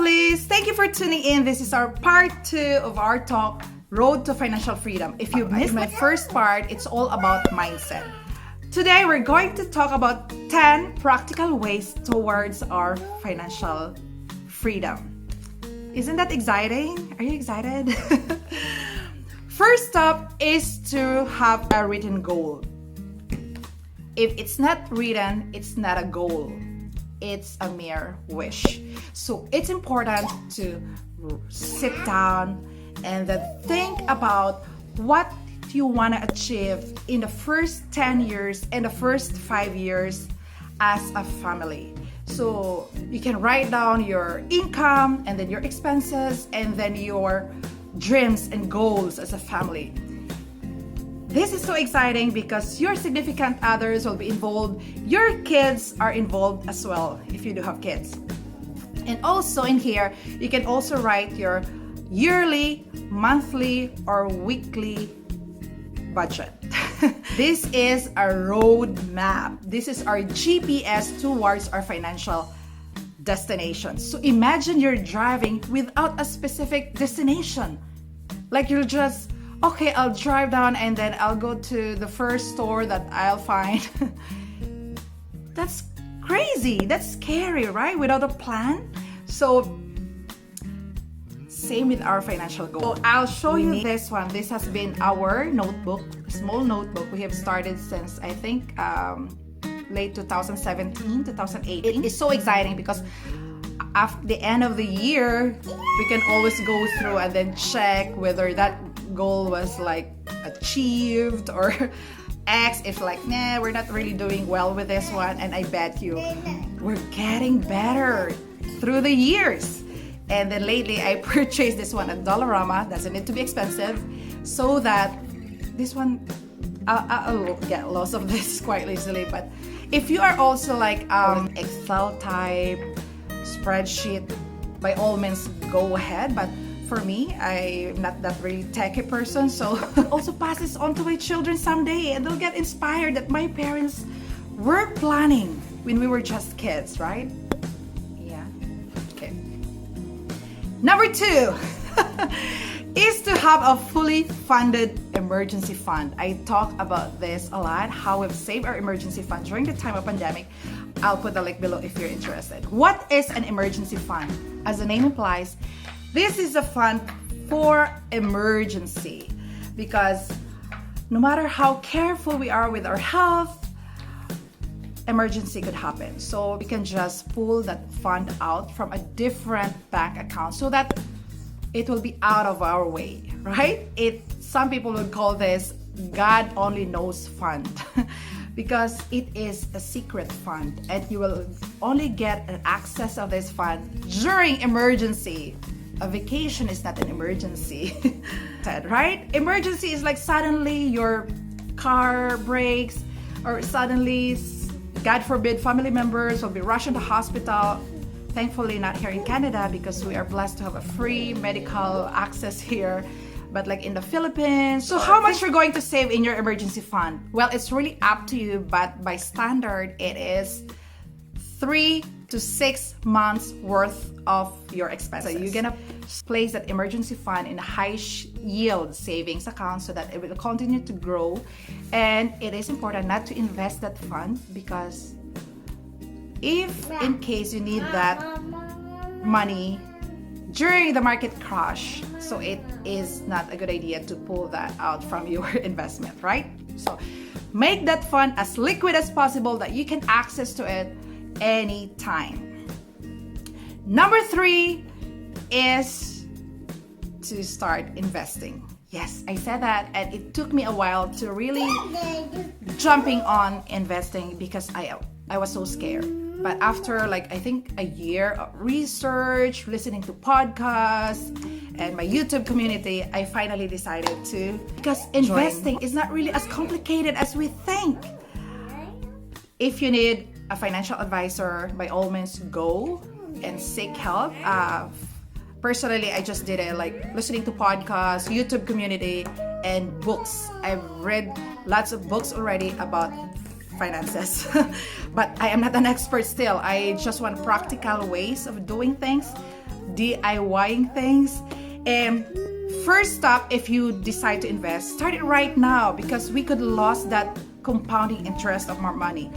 lovelies! Thank you for tuning in. This is our part 2 of our talk, Road to Financial Freedom. If you missed my first part, it's all about mindset. Today, we're going to talk about 10 practical ways towards our financial freedom. Isn't that exciting? Are you excited? First up is to have a written goal. If it's not written, it's not a goal. It's a mere wish. So it's important to sit down and then think about what you want to achieve in the first 10 years and the first 5 years as a family. So you can write down your income and then your expenses and then your dreams and goals as a family. This is so exciting because your significant others will be involved. Your kids are involved as well if you do have kids. And also in here, you can also write your yearly, monthly, or weekly budget. This is a road map. This is our GPS towards our financial destination. So imagine you're driving without a specific destination. Like you'll just, okay, I'll drive down and then I'll go to the first store that I'll find. That's crazy. That's scary, right? Without a plan. So same with our financial goal. So I'll show you this one. This has been our notebook, small notebook. We have started since I think late 2017, 2018. It is so exciting because after the end of the year, we can always go through and then check whether that goal was like achieved or X, if like, nah, we're not really doing well with this one. And I bet you we're getting better through the years. And then lately I purchased this one at Dollarama. Doesn't need to be expensive, so that this one I'll get lost of this quite easily. But if you are also like Excel type spreadsheet, by all means go ahead. But for me, I'm not that really techy person, so also pass this on to my children someday and they'll get inspired that my parents were planning when we were just kids, right? Yeah. Okay. Number 2 is to have a fully funded emergency fund. I talk about this a lot, how we've saved our emergency fund during the time of pandemic. I'll put the link below if you're interested. What is an emergency fund? As the name implies, this is a fund for emergency, because no matter how careful we are with our health, emergency could happen. So we can just pull that fund out from a different bank account so that it will be out of our way, right? Some people would call this God only knows fund because it is a secret fund and you will only get an access of this fund during emergency. A vacation is not an emergency, right? Emergency is like suddenly your car breaks, or suddenly, God forbid, family members will be rushed to hospital. Thankfully not here in Canada because we are blessed to have a free medical access here. But like in the Philippines. So how much you're going to save in your emergency fund? Well, it's really up to you, but by standard, it is 3 to 6 months worth of your expenses. So you're gonna place that emergency fund in a high yield savings account so that it will continue to grow. And it is important not to invest that fund, because if in case you need that money during the market crash, so it is not a good idea to pull that out from your investment, right? So make that fund as liquid as possible that you can access to it anytime. Number 3 is to start investing. Yes, I said that, and it took me a while to really jumping on investing because I was so scared. But after like I think a year of research, listening to podcasts and my YouTube community, I finally decided to, because investing is not really as complicated as we think. If you need a financial advisor, by all means go and seek help. Personally, I just did it like listening to podcasts, YouTube community, and books. I've read lots of books already about finances. But I am not an expert still. I just want practical ways of doing things, DIYing things. And first up, if you decide to invest, start it right now, because we could lose that compounding interest of more money.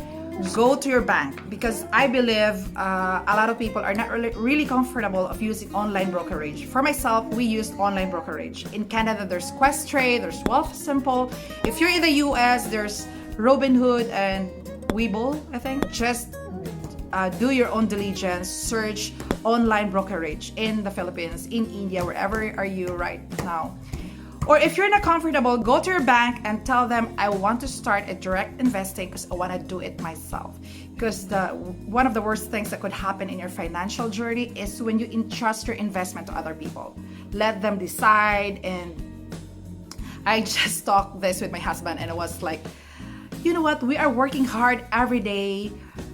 Go to your bank, because I believe a lot of people are not really comfortable of using online brokerage. For myself, we use online brokerage. In Canada, there's Questrade, there's Wealthsimple. If you're in the US, there's Robinhood and Webull, I think. Just do your own diligence, search online brokerage in the Philippines, in India, wherever are you right now. Or if you're not comfortable, go to your bank and tell them, I want to start a direct investing because I want to do it myself. Because one of the worst things that could happen in your financial journey is when you entrust your investment to other people. Let them decide. And I just talked this with my husband, and it was like, you know what? We are working hard every day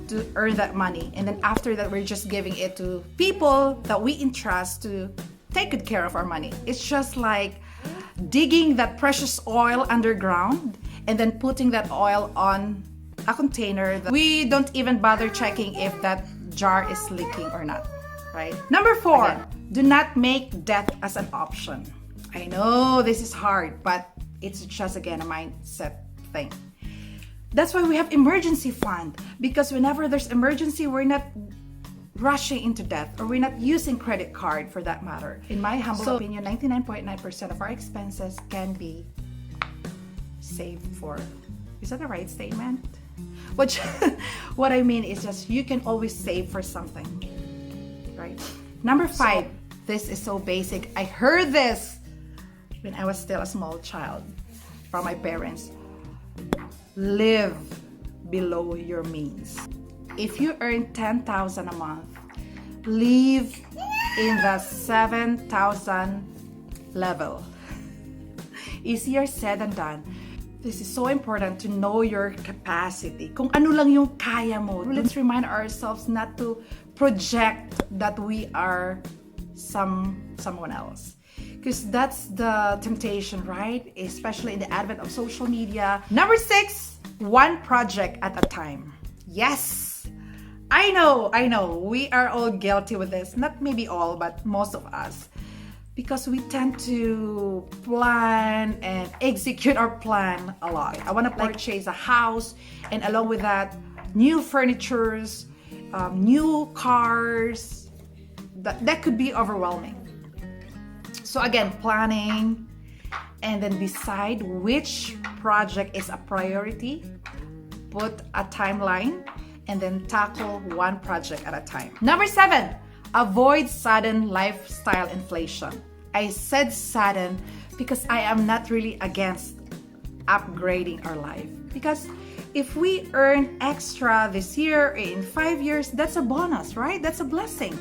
to earn that money. And then after that, we're just giving it to people that we entrust to take good care of our money. It's just like digging that precious oil underground and then putting that oil on a container that we don't even bother checking if that jar is leaking or not, right? Number 4, again, do not make debt as an option. I know this is hard, but it's just, again, a mindset thing. That's why we have emergency fund, because whenever there's emergency, we're not rushing into debt, or we're not using credit card for that matter. In my humble opinion, 99.9% of our expenses can be saved for. Is that the right statement? What I mean is just you can always save for something, right? Number 5, this is so basic. I heard this when I was still a small child from my parents. Live below your means. If you earn $10,000 a month, live in the 7,000 level. Easier said than done. This is so important to know your capacity. Kung ano lang yung kaya mo. Let's remind ourselves not to project that we are someone else. Because that's the temptation, right? Especially in the advent of social media. Number 6, one project at a time. Yes! I know, we are all guilty with this. Not maybe all, but most of us. Because we tend to plan and execute our plan a lot. I want to purchase a house, and along with that, new furnitures, new cars. That could be overwhelming. So again, planning, and then decide which project is a priority, put a timeline, and then tackle one project at a time. Number 7, avoid sudden lifestyle inflation. I said sudden because I am not really against upgrading our life. Because if we earn extra this year, in 5 years, that's a bonus, right? That's a blessing.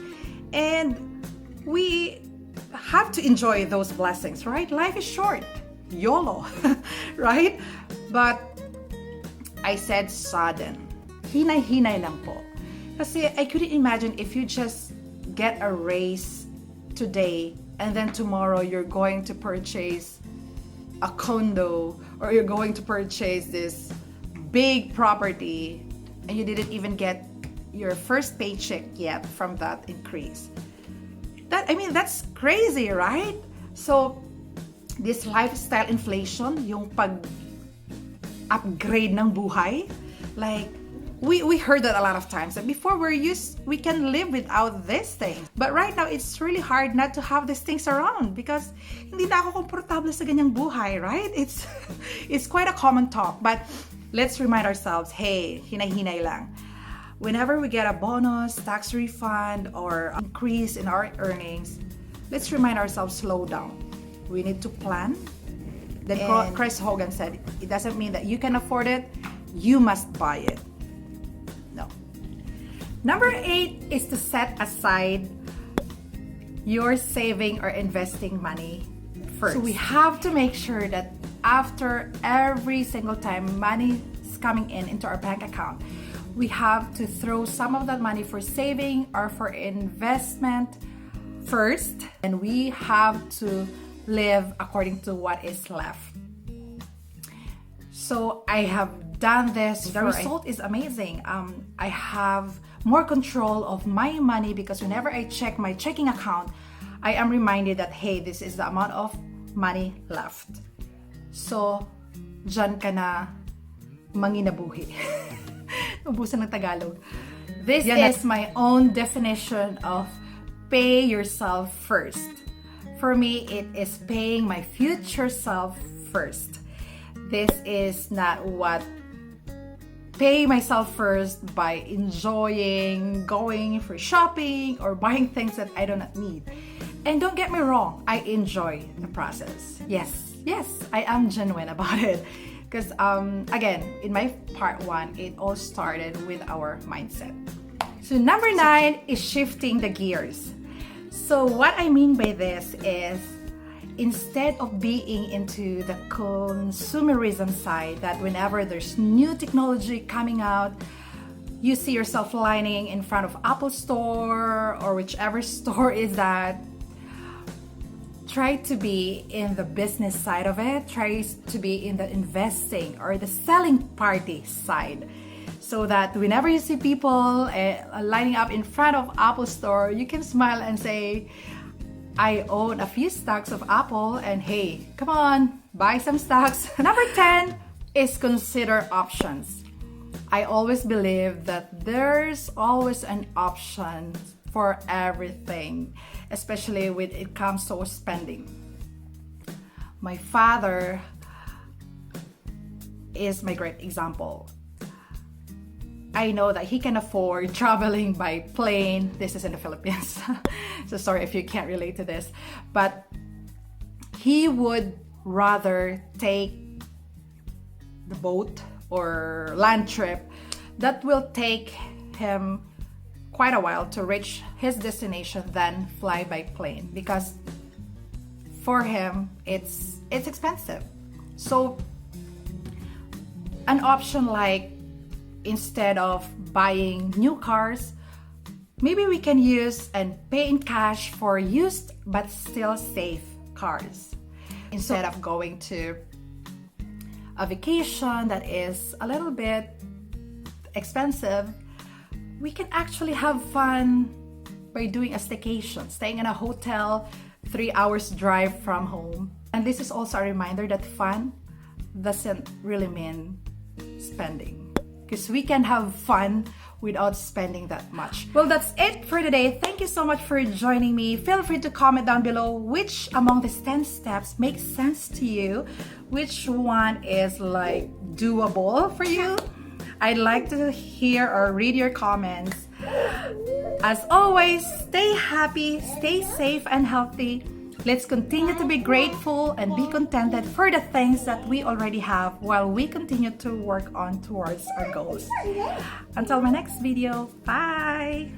And we have to enjoy those blessings, right? Life is short. YOLO, right? But I said sudden. Hinay-hinay lang po. Kasi I couldn't imagine if you just get a raise today and then tomorrow you're going to purchase a condo or you're going to purchase this big property and you didn't even get your first paycheck yet from that increase. That's crazy, right? So this lifestyle inflation, yung pag-upgrade ng buhay, like we heard that a lot of times. That before we can live without this thing. But right now, it's really hard not to have these things around because hindi na ako komportable sa ganyang buhay, right? It's quite a common talk. But let's remind ourselves, hey, hinay-hinay lang. Whenever we get a bonus, tax refund, or increase in our earnings, let's remind ourselves, slow down. We need to plan. Then Chris Hogan said, it doesn't mean that you can afford it, you must buy it. No. Number 8 is to set aside your saving or investing money first. So we have to make sure that after every single time money is coming into our bank account, we have to throw some of that money for saving or for investment first, and we have to live according to what is left. So I have done this. The result is amazing. I have more control of my money because whenever I check my checking account, I am reminded that, hey, this is the amount of money left. So, dyan ka na manginabuhi. Ubusan ng Tagalog. This is my own definition of pay yourself first. For me, it is paying my future self first. This is not what pay myself first by enjoying going for shopping or buying things that I do not need. And don't get me wrong, I enjoy the process. Yes, I am genuine about it. Because again, in my part 1, it all started with our mindset. So number 9 is shifting the gears. So what I mean by this is, instead of being into the consumerism side, that whenever there's new technology coming out, you see yourself lining in front of Apple Store or whichever store is that, try to be in the business side of it, try to be in the investing or the selling party side. So that whenever you see people lining up in front of Apple Store, you can smile and say, I own a few stocks of Apple and hey, come on, buy some stocks. Number 10 is consider options. I always believe that there's always an option for everything, especially when it comes to spending. My father is my great example. I know that he can afford traveling by plane. This is in the Philippines. So sorry if you can't relate to this. But he would rather take the boat or land trip that will take him quite a while to reach his destination than fly by plane, because for him it's expensive. So an option like, instead of buying new cars, maybe we can use and pay in cash for used but still safe cars. Instead of going to a vacation that is a little bit expensive, we can actually have fun by doing a staycation, staying in a hotel 3 hours drive from home. And this is also a reminder that fun doesn't really mean spending, because we can have fun without spending that much. Well, that's it for today. Thank you so much for joining me. Feel free to comment down below which among these 10 steps makes sense to you, which one is like doable for you. I'd like to hear or read your comments. As always, stay happy, stay safe and healthy. Let's continue to be grateful and be contented for the things that we already have while we continue to work on towards our goals. Until my next video, bye!